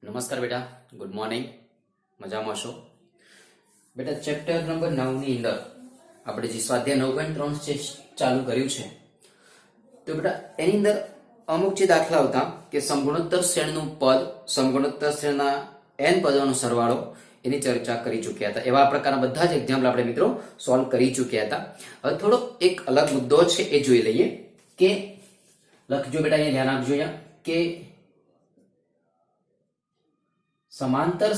નમસ્કાર બેટા, good morning. મજામાં છો બેટા? ચેપ્ટર નંબર 9 ની અંદર આપણે જે સ્વાધ્યાય 9.3 છે ચાલુ કર્યું છે, તો બેટા એની અંદર અમુક જે દાખલા હતા કે સમગુણોત્તર શ્રેણીનું પદ, સમગુણોત્તર શ્રેણીના n પદોનો સરવાળો, એની ચર્ચા કરી ચૂક્યા હતા. એવા પ્રકારના બધા જ એક્ઝામ્પલ આપણે મિત્રો સોલ્વ કરી ચૂક્યા હતા. હવે થોડો એક અલગ મુદ્દો છે એ જોઈ લઈએ કે લખજો બેટા, અહીંયા ધ્યાન આપજો અહીંયા કે સમાંતર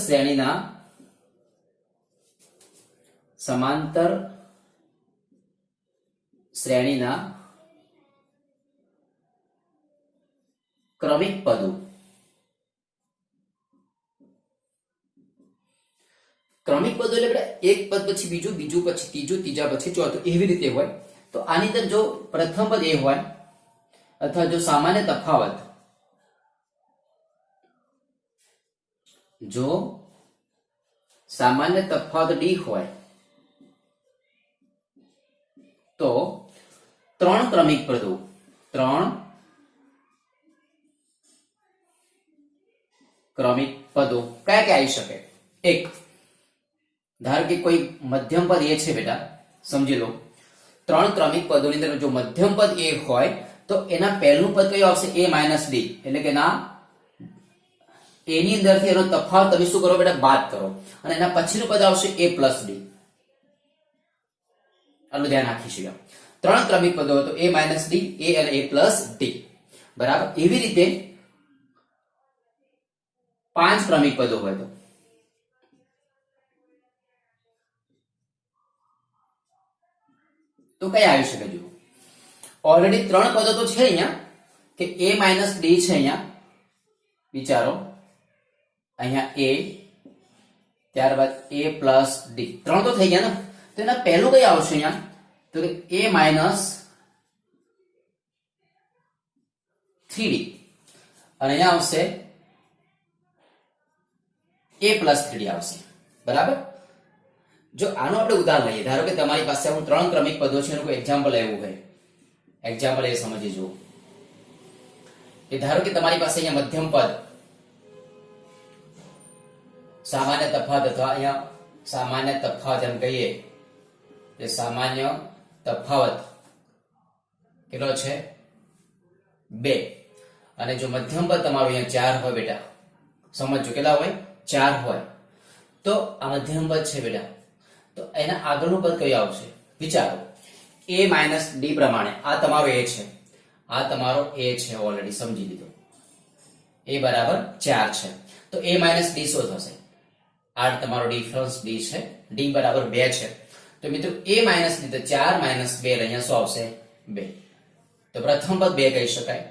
શ્રેણીના ક્રમિક પદો, ક્રમિક પદો એટલે બેટા એક પદ પછી બીજું, બીજું પછી ત્રીજું, ત્રીજા પછી ચોથું, એવી રીતે હોય. તો આની અંદર જો પ્રથમ પદ એ હોય અથવા જો સામાન્ય તફાવત, જો સામાન્ય તફાવત d હોય તો ત્રણ ક્રમિક પદો, ત્રણ ક્રમિક પદો કયા કયા આવી શકે? એક, ધારો કે કોઈ મધ્યમ પદ એ છે બેટા, સમજી લો ત્રણ ક્રમિક પદોની અંદર જો મધ્યમ પદ એ હોય તો એના પહેલું પદ કયું આવશે? a - d, એટલે કે ના એની અંદરથી એનો તફાવત તમે શું કરો બેટા? બાદ કરો, અને એના પછીનું પદ આવશે a + d. આટલું ધ્યાન રાખીશું. ત્રણ ક્રમિક પદો તો a - d, a અને a + d, બરાબર. એવી રીતે પાંચ ક્રમિક પદો હોય તો કયા આવી શકે? જુઓ, ઓલરેડી ત્રણ પદો તો છે અહીંયા કે a - d છે, અહીંયા વિચારો, અહીંયા a, ત્યારબાદ a + d, ત્રણ તો થઈ ગયા ને. તો એના પહેલું કયું આવશે અહીંયા? તો કે a - 3d, અને અહીંયા આવશે a + 3d આવશે, બરાબર. જો આનું આપણે ઉદાહરણ લઈએ, ધારો કે તમારી પાસે હું ત્રણ ક્રમિક પદો છે, એનું કોઈ એક્ઝામ્પલ આવ્યું હોય, એક્ઝામ્પલ એ સમજી જુઓ કે ધારો કે તમારી પાસે અહીંયા મધ્યમ પદ, સામાન્ય તફાવત, અથવા અહીંયા સામાન્ય તફાવત એમ કહીએ, જે સામાન્ય તફાવત કેટલો છે? 2. અને જો મધ્યમ પદ તમારું અહીંયા 4 હોય બેટા, સમજો કેટલા હોય? 4 હોય. તો આ મધ્યમ પદ છે બેટા, તો એના આગળનું પદ કયું આવશે? વિચારો, a - d પ્રમાણે આ તમારો a છે, આ તમારો a છે, ઓલરેડી સમજી લીધો, a બરાબર 4 છે. તો a - d શું થશે? આ તમારો ડિફરન્સ d છે, d બરાબર 2 છે. તો મિત્રો a - d તો 4 - 2, અહીંયા શું આવશે? 2. તો પ્રથમ પદ 2 કહી શકાય.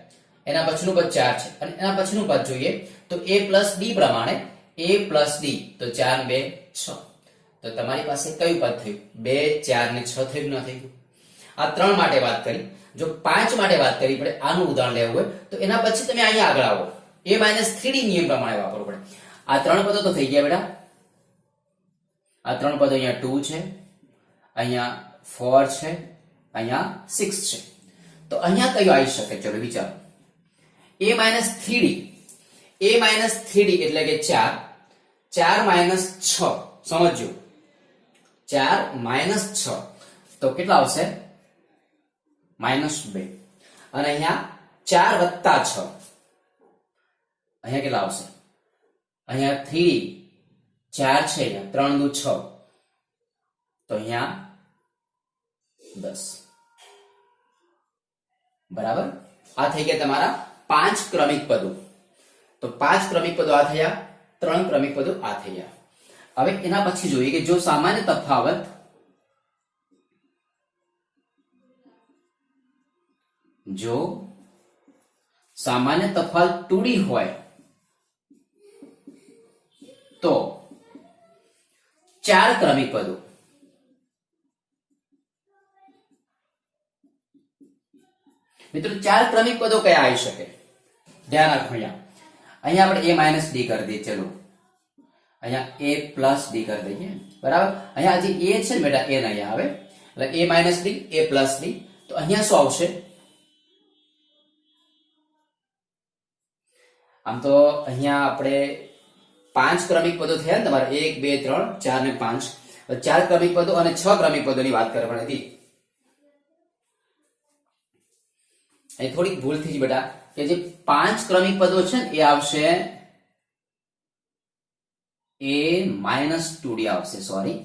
એના પછીનું પદ 4 છે, અને એના પછીનું પદ જોઈએ તો a + d પ્રમાણે a + d, તો 4 - 2 = 6. તો તમારી પાસે કયું પદ થયું? 2, 4 ને 6 થયું, ન થયું? આ 3 માટે વાત કરી. જો 5 માટે વાત કરવી પડે, આનું ઉદાહરણ લેવું હોય તો એના પછી તમે અહીંયા આગળ આવો, a - 3d નિયમ પ્રમાણે વાપરવું પડે. આ ત્રણ પદો તો થઈ ગયા બેટા. આ ત્રણ પદો અહીંયા 2 છે, અહીંયા 4 છે, અહીંયા 6 છે. તો અહીંયા કયું આવી શકે? ચલો વિચારો, a - 3d, a - 3d એટલે કે 4, 4 - 6, સમજો 4 - 6 તો કેટલા આવશે? -2. અને અહીંયા 4 + 6, અહીંયા કેટલા આવશે? અહીંયા 3, 4 છે, અહીંયા 3 દુ 6, તો અહીંયા 10, બરાબર. આ થઈ ગયા તમારા 5 ક્રમિક પદો. તો 5 ક્રમિક પદો આ થયા, 3 ક્રમિક પદો આ થયા. હવે એના પછી જોઈએ કે જો સામાન્ય તફાવત, જો સામાન્ય તફાવત 2d હોય તો 4 ક્રમિક પદો, મિત્રો 4 ક્રમિક પદો કયા આવી શકે? ધ્યાન રાખો, અહીંયા આપણે a - d કરી દઈએ. ચલો અહીંયા a + d કરી દઈએ, બરાબર. અહીંયા જે a છે ને બેટા, a અહીંયા આવે, એટલે a - d, a + d. તો અહીંયા શું આવશે? આમ તો અહીંયા આપણે પાંચ ક્રમિક પદો થયા ને તમારે 1 2 3 4 ને 5 ચાર ક્રમિક પદો અને 6 ક્રમિક પદોની વાત કરવાની હતી. અહીં થોડીક ભૂલ થઈ બેટા કે જે 5 ક્રમિક પદો છે ને એ આવશે a-2d આવશે, સોરી,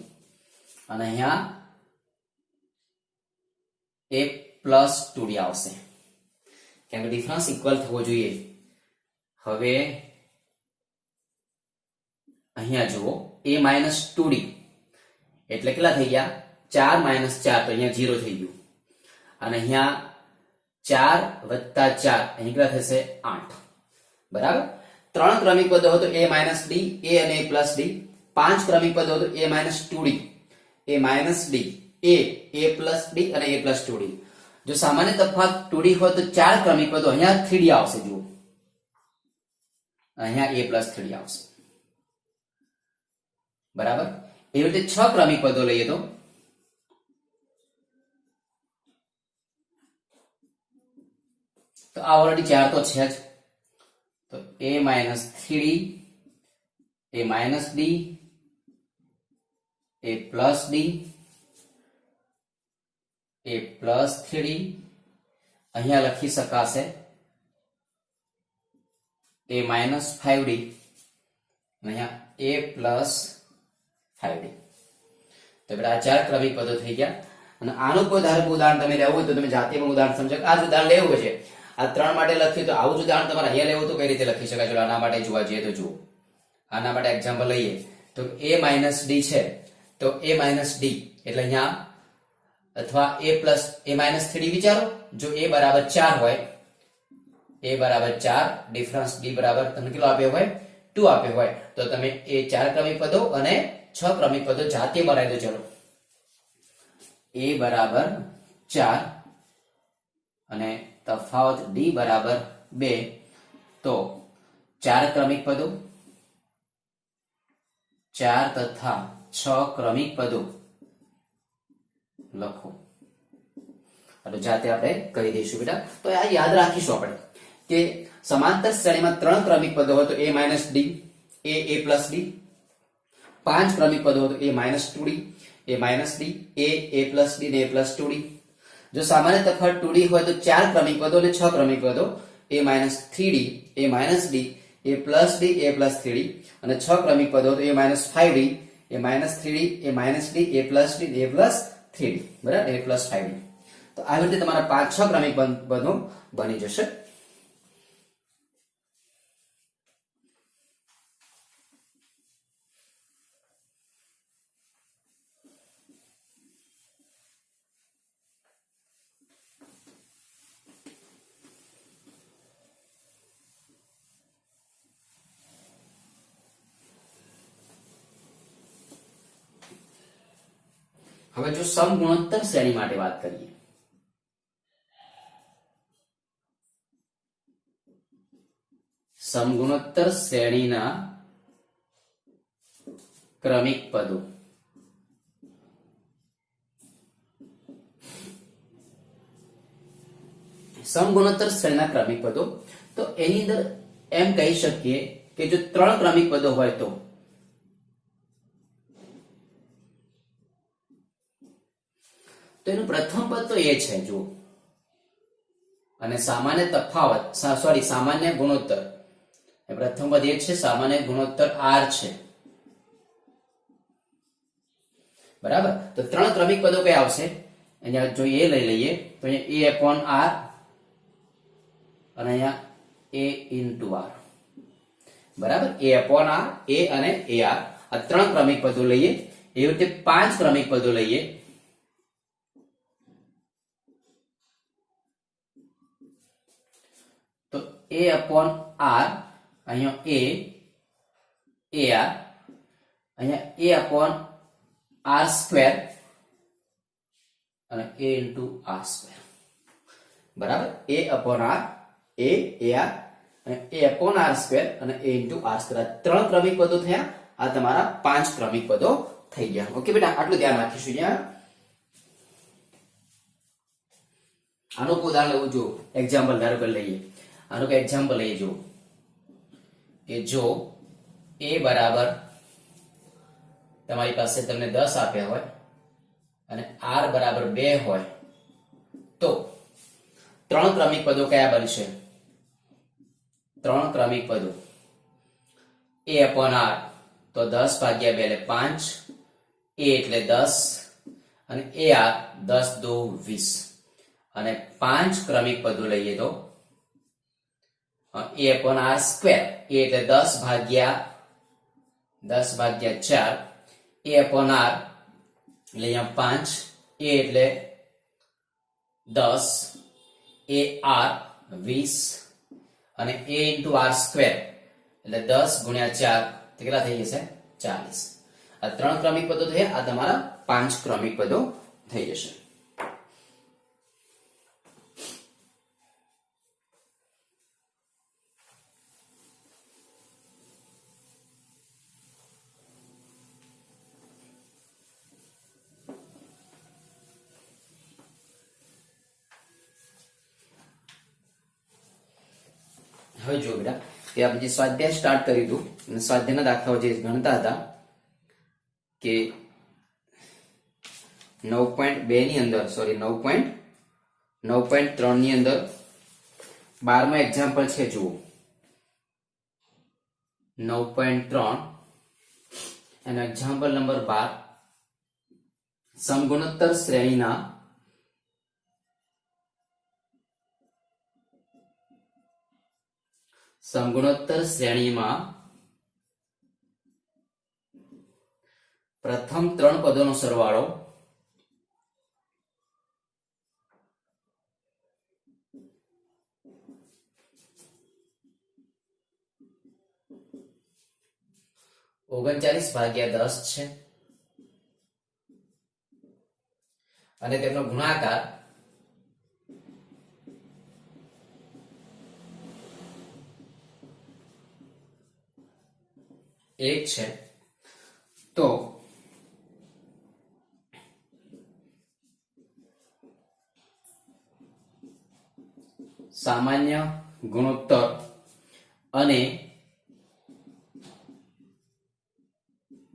અને અહીંયા a+2d આવશે, કેમ કે ડિફરન્સ ઇક્વલ થવો જોઈએ. હવે અહીંયા જુઓ a-2d એટલે કેટલા થઈ ગયા? 4 - 4 તો અહીંયા 0 થઈ ગયું, અને અહીંયા 4 + 4 અહીં કેટલા થશે? 8. બરાબર. 3 ક્રમિક પદો હતો a-d, a અને a+d. 5 ક્રમિક પદો હતો a-2d, a-d, a+d અને a+2d. જો સામાન્ય તફાવત 2d હોય તો 4 ક્રમિક પદો, અહીંયા 3d આવશે. જુઓ અહીંયા a+3d આવશે. બરાબર. એવી રીતે 6 ક્રમિક પદો લઈએ તો આ ઓલરેડી 4 તો છે જ, તો a-3d, a-d, a+d, a+3d. અહીંયા લખી શકાશે a-5d, અહીંયા a+5d. તો બેટા આ 4 ક્રમિક પદો થઈ ગયા. અને આનું કોઈ ઉદાહરણ તમે લેવું હોય તો તમે જાતે પણ ઉદાહરણ સમજો. આ જ ઉદાહરણ લેવું છે, આ 3 માટે લખ્યું તો આવું જ ઉદાહરણ તમારે અહીંયા લેવું તો કઈ રીતે લખી શકાય? ચલો આના માટે જોવા જઈએ તો જુઓ, આના માટે એક્ઝામ્પલ લઈએ તો a-d છે, તો a-d એટલે અહીંયા અથવા a+3d વિચારો. જો a બરાબર 4 હોય, a બરાબર 4, ડિફરન્સ d બરાબર તમને કેટલો આપ્યો હોય? 2 આપ્યો હોય, તો તમે એ 4 ક્રમિક પદો અને 6 ક્રમિક પદો જાતે બનાવી દો. ચલો a બરાબર 4 અને તફાવત d બરાબર 2, તો 4 ક્રમિક પદો, 4 તથા 6 ક્રમિક પદો લખો. જાતે આપણે કરી દઈશું બેટા. તો આ યાદ રાખીશું આપણે કે સમાંતર શ્રેણીમાં 3 ક્રમિક પદો હોય તો a-d, a+d. 5 ક્રમિક પદો હોય તો a-2d, a-d, a+d ને a+2d. જો સામાન્ય તફાવત 2d હોય તો 4 ક્રમિક પદો અને 6 ક્રમિક પદો a-3d, a-d, a+d, a+3d. અને 6 ક્રમિક પદો તો a-5d, a-3d, a-d, a+d, a+3d. બરાબર, a+5d. તો આવી રીતે તમારા 5-6 ક્રમિક પદો બની જશે. હવે જો સમગુણોત્તર શ્રેણી માટે વાત કરીએ, સમગુણોત્તર શ્રેણીના ક્રમિક પદો. સમગુણોત્તર શ્રેણીના ક્રમિક પદો, તો એની અંદર એમ કહી શકીએ કે જો 3 ક્રમિક પદો હોય તો એનું પ્રથમ પદ તો એ છે જુઓ, અને સામાન્ય તફાવત સામાન્ય ગુણોત્તર પ્રથમ પદ એ છે, સામાન્ય ગુણોત્તર r છે. બરાબર. તો 3 ક્રમિક પદો કઈ આવશે? અહીંયા જો એ લઈ લઈએ તો અહીંયા a/r અને અહીંયા a/r. બરાબર. a/r, a અને ar આ 3 ક્રમિક પદો લઈએ. એવી રીતે 5 ક્રમિક પદો લઈએ. તો a/r અહીંયા ar, અહીંયા a/r² અને a/r². બરાબર. a/r, a, ar અને a/r² અને a/r². આ 3 ક્રમિક પદો થયા. આ તમારા 5 ક્રમિક પદો થઈ ગયા. ઓકે બેટા, આટલું ધ્યાન રાખીશું. અહીંયા આનું ઉદાહરણ લેવું જો એક્ઝામ્પલ ધારો કે લઈએ, આનું કે એક્ઝામ્પલ લઈએ જો કે જો એ બરાબર તમારી પાસે તમને 10 આપ્યા હોય અને આર બરાબર 2 હોય તો 3 ક્રમિક પદો કયા બનશે? 3 ક્રમિક પદો a upon r તો 10 ભાગ્યા 2 એટલે 5, a એટલે 10 અને ar 10 દુ 20 અને 5 ક્રમિક પદો લઈએ તો a upon r square, a એટલે 10 ભાગ્યા 4, a upon r એટલે અહીંયા 5, a એટલે 10, ar 20 અને a into r સ્ક્વેર એટલે 10 ગુણ્યા 4 તો કેટલા થઈ જશે? 40. આ 3 ક્રમિક પદો થયા, આ તમારા 5 ક્રમિક પદો થઈ જશે. હવે જો બેટા કે આપણે જે સ્વાધ્યાય સ્ટાર્ટ કર્યું હતું અને સ્વાધ્યાયના દાખલાઓ જે ગણતા હતા કે 9.2 ની અંદર 9.3 ની અંદર 12મા એક્ઝામ્પલ છે. જુઓ 9.3 એનો એક્ઝામ્પલ નંબર 12 સમગુણોત્તર શ્રેણીના સમગુણોત્તર શ્રેણીમાં પ્રથમ 3 પદોનો સરવાળો (39/10) છે અને તેમનો ગુણાકાર 1 છે. તો સામાન્ય ગુણોત્તર અને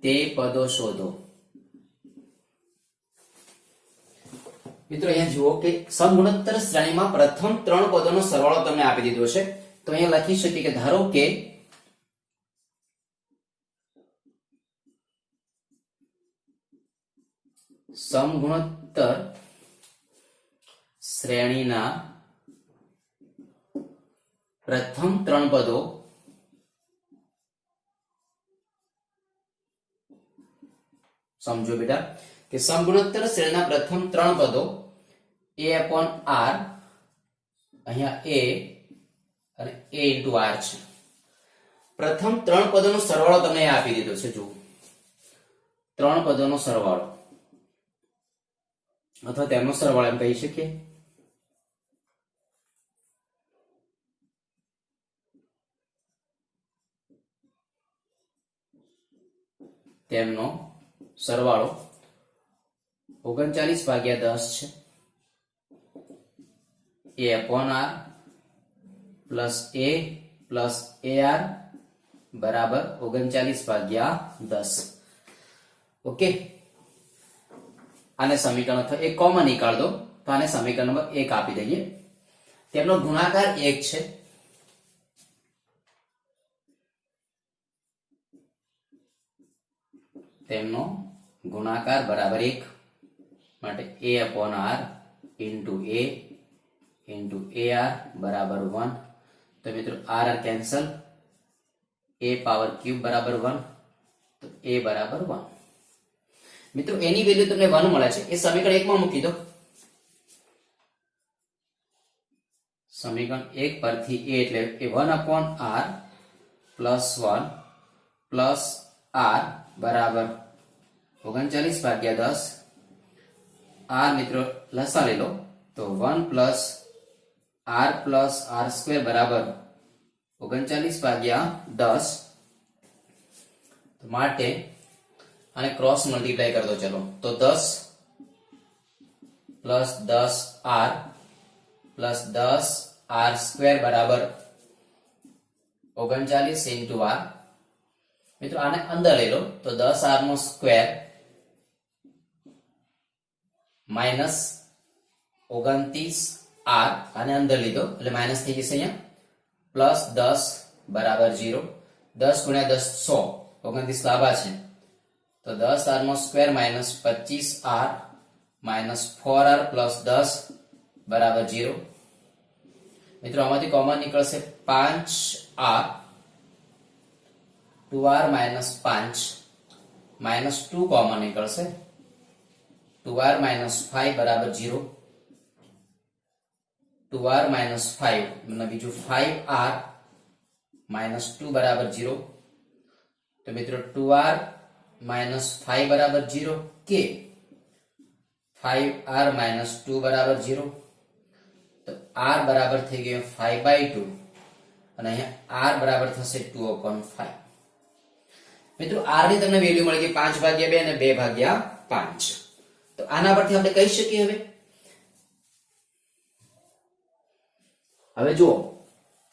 તે પદો શોધો. મિત્રો અહીંયા જુઓ કે સમગુણોત્તર શ્રેણીમાં પ્રથમ 3 પદોનો સરવાળો તમને આપી દીધો છે. તો અહીંયા લખી શકીએ કે ધારો કે સમગુણોત્તર શ્રેણીના પ્રથમ 3 પદો સમજો બેટા કે સમગુણોત્તર શ્રેણીના પ્રથમ 3 પદો a upon r, અહીંયા a અને a into r છે. પ્રથમ 3 પદોનો સરવાળો તમને આપી દીધો છે. જુઓ 3 પદોનો સરવાળો અથવા તેમનો સરવાળો એમ કહી શકીએ. તેમનો સરવાળો 39/10 છે. a upon r plus a plus ar બરાબર 39/10. ઓકે, આને સમીકરણ અથવા એક કોમન નીકાળ દો તો આને સમીકરણ નંબર 1 આપી દઈએ. તેમનો ગુણાકાર 1 છે. તેમનો ગુણાકાર બરાબર 1 માટે a upon r into a into ar બરાબર 1. તો મિત્રો r cancel, a power cube બરાબર 1, તો a બરાબર 1. મિત્રો એની વેલ્યુ તમને 1 મળે છે, એ સમીકરણ 1 માં મૂકી દો. સમીકરણ 1 પરથી a એટલે 1 upon r plus 1 plus r બરાબર 39/10. r મિત્રો લસા લઈ લો તો 1 plus r સ્ક્વેર બરાબર 39/10. તો માટે આને ક્રોસ મલ્ટીપ્લાય કરી દો. ચલો તો 10 plus 10r plus 10r square બરાબર 39 into r. મિત્રો આને અંદર લઈ લો તો 10r નો સ્ક્વેર માઇનસ 29r આને અંદર લીધો એટલે માઇનસ થઈ જશે અહીંયા પ્લસ 10 બરાબર 0 10 ગુણ્યા 10 100 29 લાંબા છે તો 10r નો square minus 25r minus 4r plus 10 બરાબર 0 મિત્રો આમાંથી કોમન નીકળશે 5r 2r minus 5 minus 2 common નીકળશે 2r માઇનસ 5 બરાબર 0 2r માઇનસ 5 અને બીજું 5r માઇનસ 2 બરાબર 0 તો મિત્રો 2r માઇનસ 5 બરાબર 0 કે 5r માઇનસ 2 બરાબર 0 તો r બરાબર થઈ ગયો 5/2 અને અહીંયા r બરાબર થશે 2/5 મિત્રો r ની તમને વેલ્યુ મળી ગઈ 5/2 અને 2/5 તો આના પરથી આપણે કહી શકીએ હવે જુઓ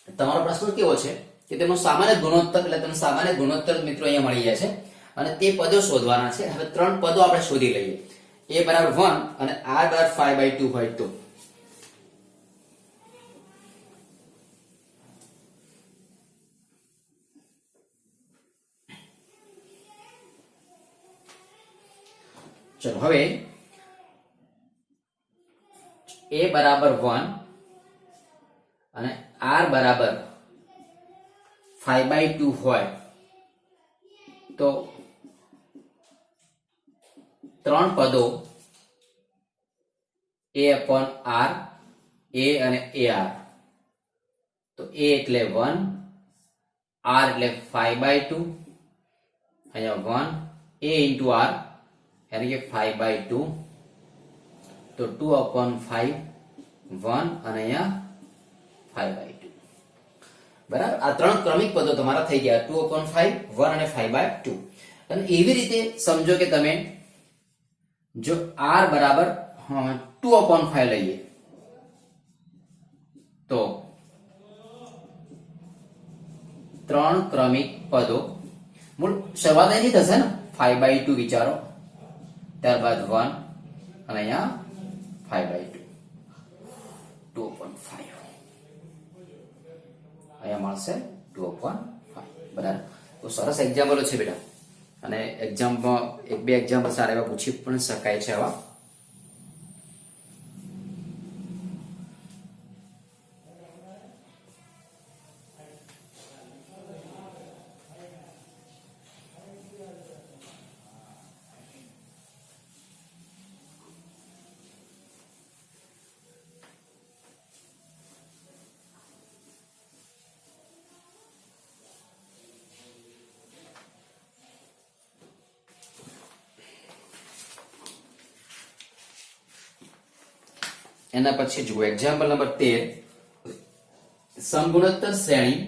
તમારો પ્રશ્ન કેવો છે કે તેનો સામાન્ય ગુણોત્તર એટલે તમને સામાન્ય ગુણોત્તર મિત્રો અહીંયા મળી જાય છે અને તે પદો શોધવાના છે હવે ત્રણ પદો આપણે શોધી લઈએ a બરાબર 1 અને r બરાબર 5/2 હોય તો ચલો હવે a બરાબર 1 અને r બરાબર 5/2 હોય તો ત્રણ પદો a upon r a અને ar તો a એટલે 1 r એટલે 5/2 અહીંયા 1 a into r यानी कि 5/2 तो 2/5 1 અને અહીંયા 5/2 બરાબર આ ત્રણ ક્રમિક પદો તમારા થઈ ગયા 2/5 1 અને 5/2 અને એવી રીતે સમજો કે તમે જો r બરાબર 2/5 લઈએ તો ત્રણ ક્રમિક પદો મૂળ શરૂઆત અહીંથી થશે ને 5/2 વિચારો ત્યારબાદ 1 અને અહીંયા 5/2 2/5 અહીંયા મળશે 2/5 બરાબર તો સરસ એક્ઝામ્પલો છે બેટા અને એક્ઝામમાં એક બે એક્ઝામ્પલ સારા એવા પૂછી પણ શકાય છે આવા એના પછી જુઓ એક્ઝામ્પલ નંબર 13 સમગુણોત્તર શ્રેણી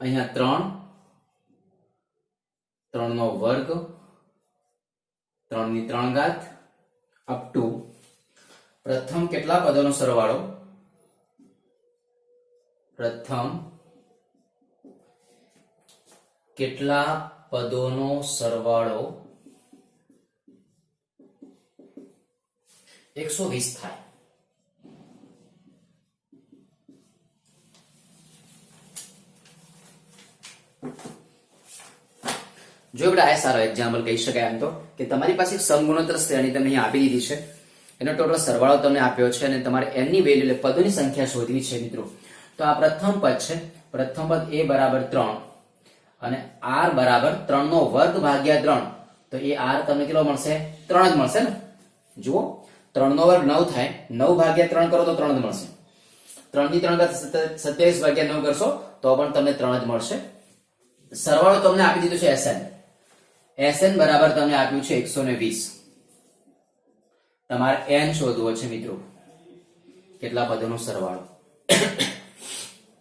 અહીંયા 3 નો વર્ગ 3 ની 3 ઘાત અપ ટુ પ્રથમ કેટલા પદોનો સરવાળો પ્રથમ કેટલા પદોનો સરવાળો 120 થાય જો બેટા આ સારો એક્ઝામ્પલ કહી શકાય એમ તો કે તમારી પાસે એક સમગુણોત્તર શ્રેણી તમને અહીં આપી દીધી છે એનો ટોટલ સરવાળો તમને આપ્યો છે અને તમારે n ની વેલ્યુ એટલે પદોની સંખ્યા શોધવી છે મિત્રો તો આ પ્રથમ પદ છે પ્રથમ પદ a બરાબર 3 અને r બરાબર 3 નો વર્ગ ભાગ્યા 3 તો એ r તમને કેટલો મળશે 3 જ મળશે ને જુઓ 3 નો વર્ગ 9 થાય 9 ભાગ્યા 3 કરો તો 3 જ મળશે 3 ની 3 ઘાત 27 ભાગ્યા 9 કરશો તો પણ તમને 3 જ મળશે સરવાળો તમને આપી દીધો છે sn બરાબર તમને આપ્યું છે 120 તમારે n શોધવો છે મિત્રો કેટલા પદોનો સરવાળો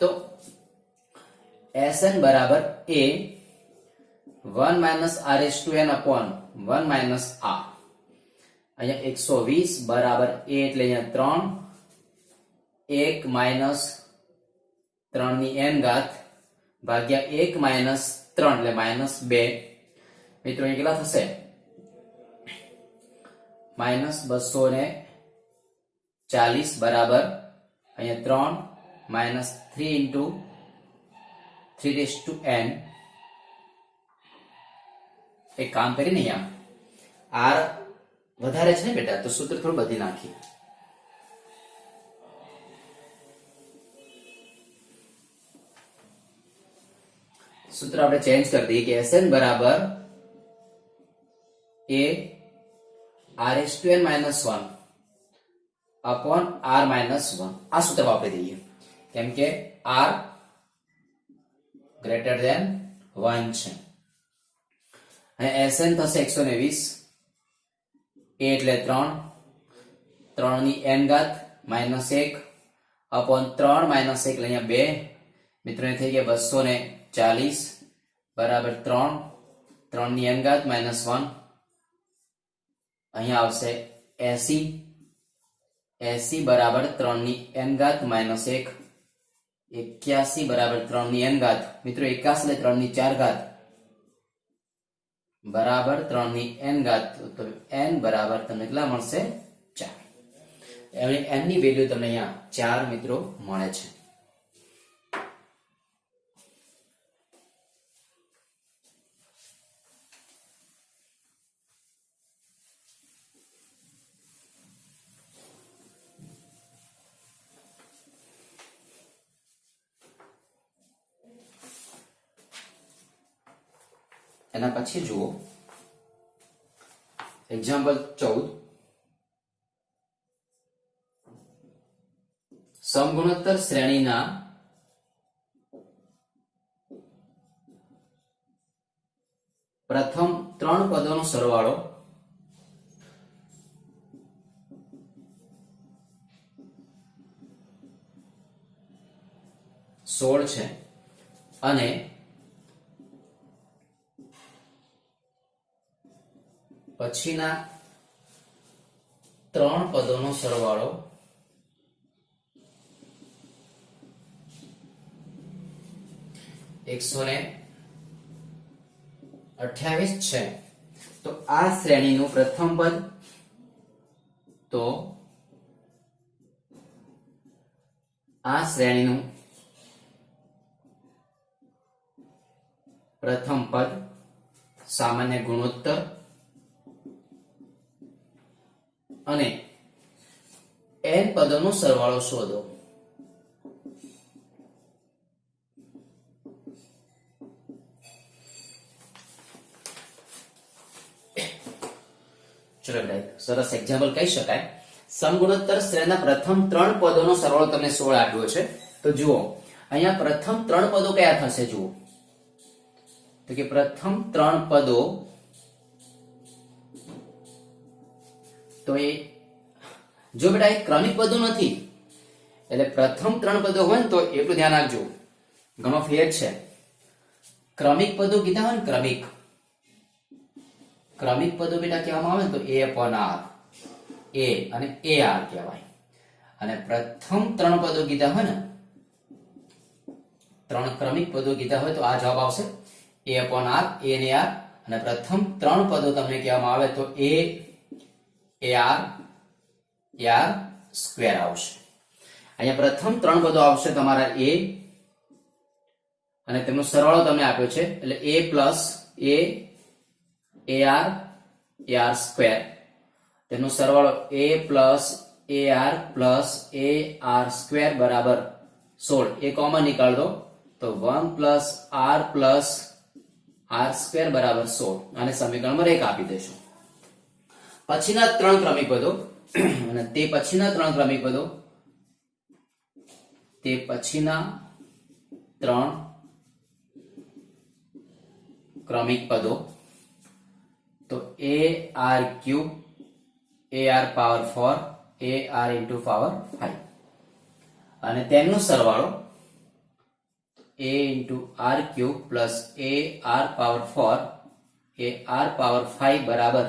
તો sn બરાબર a 1 minus r is to n upon 1 minus r અહીંયા 120 બરાબર a એટલે અહીંયા 3 1 માઇનસ 3 ની n ઘાત ભાગ્યા 1 માઇનસ 3 એટલે માઇનસ 2. મિત્રો એ કેટલા થશે? માઇનસ 240 બરાબર અહીંયા 3 માઇનસ 3 ઇન્ટુ 3n. એક કામ કરીને અહીંયા r વધારે છે ને બેટા, તો સૂત્ર થોડું બદલી નાખીએ. સૂત્ર આપણે ચેન્જ કરી દઈએ કે Sn બરાબર a r⁻n minus 1 upon r minus 1. આ સૂત્ર વાપરી દઈએ કેમ કે r ગ્રેટર ધેન 1 છે. અને Sn થશે 120. a એટલે 3 ની n ઘાત માઇનસ 1 અપોન 3 માઇનસ 1 એટલે અહીંયા 2. મિત્રો એ થઈ ગયા 240 બરાબર 3 ની n ઘાત માઇનસ 1. અહીંયા આવશે 80 બરાબર 3 ની n ઘાત માઇનસ 1. 81 બરાબર 3 ની n ઘાત. મિત્રો 81 એટલે 3 ની 4 ઘાત બરાબર 3 ની n ઘાત. તો n બરાબર તમને કેટલા મળશે? 4. n ની વેલ્યુ તમને અહીંયા 4 મિત્રો મળે છે. એના પછી જુઓ એક્ઝામ્પલ 14. સમગુણોત્તર શ્રેણીના પ્રથમ 3 પદોનો સરવાળો સોળ છે અને પછીના 3 પદોનો સરવાળો 128 છે. તો આ શ્રેણીનું પ્રથમ પદ, તો આ શ્રેણીનું પ્રથમ પદ સામાન્ય ગુણોત્તર અને n પદોનો સરવાળો શોધો. ચલો સરસ એક્ઝામ્પલ કહી શકાય. સમગુણોત્તર શ્રેણીના પ્રથમ 3 પદોનો સરવાળો તમને 16 આપ્યો છે. તો જુઓ અહીંયા પ્રથમ 3 પદો કયા થશે? જુઓ તો કે પ્રથમ 3 પદો તો એ જો બેટા એ ક્રમિક પદો નથી, એટલે પ્રથમ 3 પદો હોય ને તો એટલું ધ્યાન રાખજો, ઘણો ફેર છે. ક્રમિક પદો કીધા હોય ને, ક્રમિક પદો બેટા કહેવામાં આવે ને તો a/r, a અને ar કહેવાય. અને પ્રથમ 3 પદો કીધા હોય ને, 3 ક્રમિક પદો કીધા હોય તો આ જવાબ આવશે a/r, a અને r. અને પ્રથમ 3 પદો તમને કહેવામાં આવે તો ar સ્ક્વેર આવશે. અહીંયા પ્રથમ 3 પદો આવશે તમારા a અને તેમનો સરવાળો તમને આપ્યો છે એટલે a પ્લસ ar સ્ક્વેર, તેનો સરવાળો a પ્લસ ar સ્ક્વેર બરાબર 16. એ કોમન નીકાળ દો તો 1 પ્લસ r સ્ક્વેર બરાબર 16 અને સમીકરણમાં 1 આપી દેશું. પછીના 3 ક્રમિક પદો અને તે પછીના 3 ક્રમિક પદો, તે પછીના 3 ક્રમિક પદો તો ar cube, ar power 4, ar into power 5 અને તેમનો સરવાળો a into r cube plus ar power 4 ar power 5 બરાબર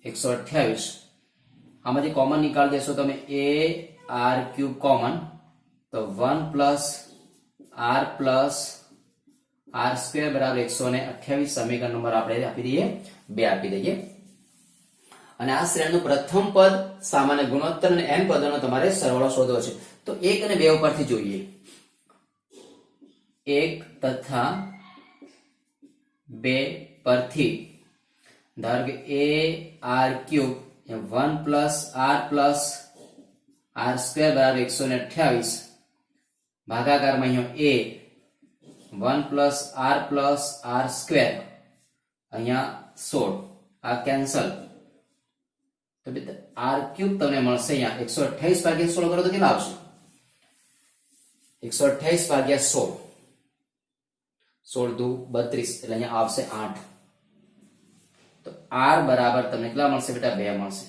128. આમાંથી કોમન નીકાળ દેશો તમે આર ક્યુબ કોમન, તો 1 પ્લસ આર સ્ક્વેર બરાબર 128 સમીકરણ નંબર આપણે આપી દઈએ 2 આપી દઈએ. અને આ શ્રેણીનું પ્રથમ પદ સામાન્ય ગુણોત્તર અને n પદોનો તમારે સરવાળો શોધવો છે. તો 1 અને 2 ઉપરથી જોઈએ. 1 તથા 2 પરથી ધારો કે a r cube 1 plus R square બરાબર 128 ભાગાકારમાં અહીંયા a 1 પ્લસ આર સ્ક્વેર અહીંયા 16 આ કેન્સલ. તો આર ક્યુબ તમને મળશે અહીંયા 128 ભાગ્યા 16 કરો તો કેટલા આવશે? 128 ભાગ્યા 16 16 દુ 32 એટલે અહીંયા આવશે 8. તો r બરાબર તમને કેટલા મળશે બેટા? 2 મળશે.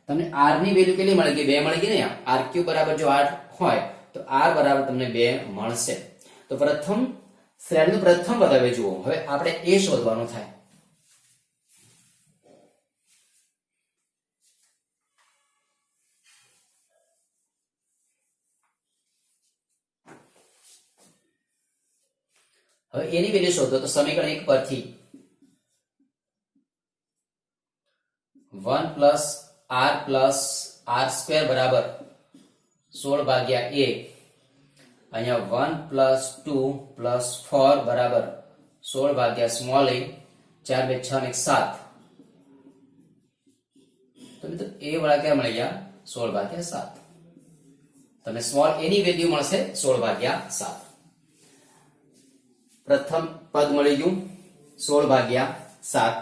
તમને r ની વેલ્યુ કેટલી મળી ગઈ? 2 મળી ગઈ ને. r ક્યુબ બરાબર જો 8 હોય તો r બરાબર તમને 2 મળશે. તો પ્રથમ શ્રેણીનું પ્રથમ પદ હવે જુઓ. હવે આપણે a શોધવાનું થાય. હવે એની વેલ્યુ શોધો તો સમીકરણ 1 પરથી 1 પ્લસ આર સ્ક્વેર બરાબર 16 ભાગ્યા 1 અહીંયા 1 પ્લસ 2 પ્લસ 4 બરાબર 16 ભાગ્યા સ્મોલ a 4 2 6 ને 7. તો મિત્રો a વાળા ક્યાં મળી ગયા? 16 ભાગ્યા 7. તમને સ્મોલ a ની વેલ્યુ મળશે 16 ભાગ્યા 7. પ્રથમ પદ મળી ગયું 16 ભાગ્યા 7.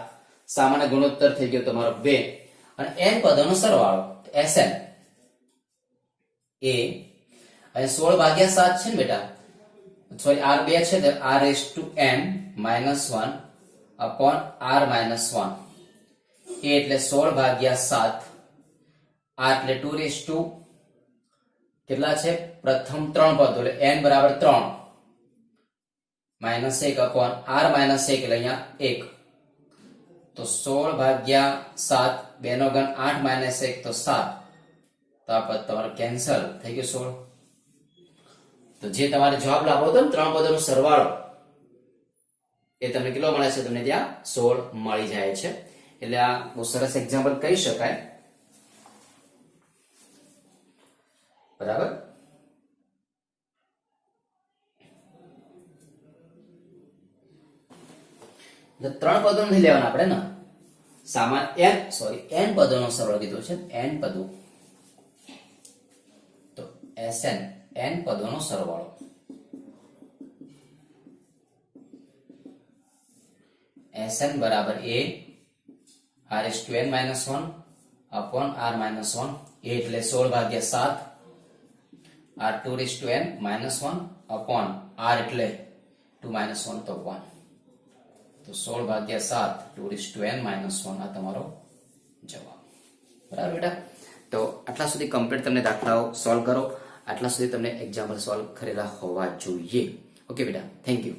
સામાન્ય ગુણોત્તર થઈ ગયો તમારો 2 અને n પદોનો સરવાળો Sn a અને 16 ભાગ્યા 7 છે ને બેટા, સોરી r 2 છે તો r raised to n minus 1 upon r minus 1. a એટલે 16 ભાગ્યા 7, r એટલે 2 raised to કેટલા છે? પ્રથમ 3 પદો એટલે n બરાબર 3 માઇનસ 1 upon r minus 1 એટલે અહીંયા 1. તો 16 ભાગ્યા 7 2 નો ઘન 8 minus 1 તો 7. તો આ પદ તમારો કેન્સલ થઈ ગયો 16. તો જે તમારે જવાબ લાવો હતો ને 3 પદોનો સરવાળો એ તમને કેટલો મળે છે? તમને ત્યાં 16 મળી જાય છે. એટલે આ બહુ સરસ એક્ઝામ્પલ કહી શકાય. બરાબર. ત્રણ પદો નથી લેવાના આપણે ને, સામાન્ય n પદોનો સરવાળો કીધો છે. n પદો તો Sn n પદોનો સરવાળો. Sn બરાબર a r is to n minus 1 upon r minus 1. a એટલે 16 ભાગ્યા 7 r 2 is to n minus 1 upon r એટલે 2 minus 1 તો 1. તો 16 ભાગ્યા 7 2 is to n minus 1 આ તમારો જવાબ. બરાબર બેટા. તો આટલા સુધી કમ્પ્લીટ તમને દાખલાઓ સોલ્વ કરો. આટલા સુધી તમને એક્ઝામ્પલ સોલ્વ કરેલા હોવા જોઈએ. ઓકે બેટા, થેન્ક યુ.